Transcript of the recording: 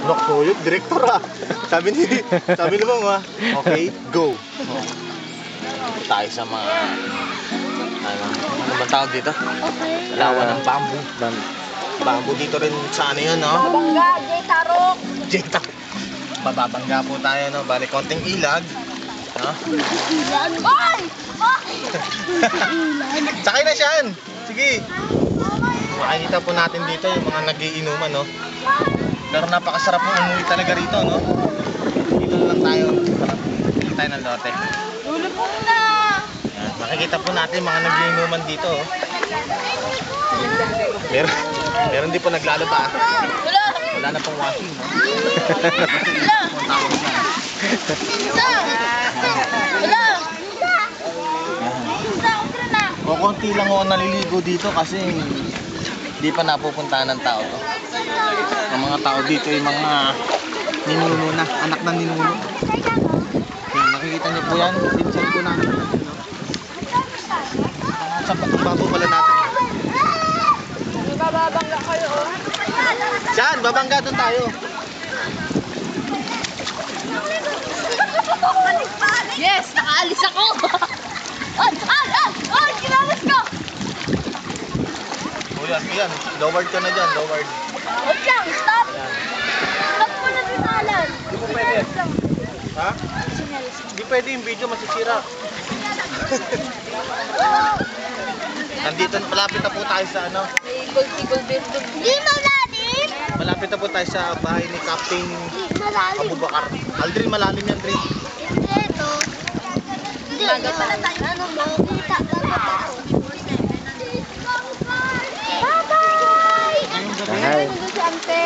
Nakuyot, director ah. Sabi ni Bang ah. Okay, go. Tayo sa mga ano ba tawag dito? Lawa ng bamboo. Bamboo dito rin sa ano yun, no? Babangga, J-Tarok. J-Tarok. Bababangga po tayo, no? Bali, konting ilag. No? Ilan? Ay! Sakay na siyan! Sige! Makikita po natin dito yung mga nagiinuman, no? Pero napakasarap ng umuwi talaga rito, no? Dito lang tayo. Dito tayo ng lote. Dulo po na! Yan. Makikita po natin mga nagiinuman dito, oh. Meron din po naglalo pa. Wala! Wala na pong washing, no? Wala! Wala! O konti lang ako naliligo dito kasi hindi pa napupuntahan ng tao to. Ang mga tao dito yung mga ninuno na, anak ng ninuno. Yan, nakikita niyo po yan, pinsan ko na. Sa babo pala natin. Babangga kayo, oh. Saan? Babangga doon tayo. Yes! Nakaalis ako! Ay! Ay! Ay! Ay! Kinalas ko! O yan, lowered ka na dyan, lowered. Wait lang! Stop! Stop mo na binalan! Hindi po pwede. Ha? Hindi pwede yung video, masisira. Nandito, malapit na po tayo sa ano. May gold building. Hindi malalim! Malapit na po tayo sa bahay ni Captain Malalim. Abubakar. Aldrin, malalim yan, Aldrin. Hindi ito. Hindi pala tayo. Ano mo? Kita lang ako. Bye-bye! Bye. Ano si Ante?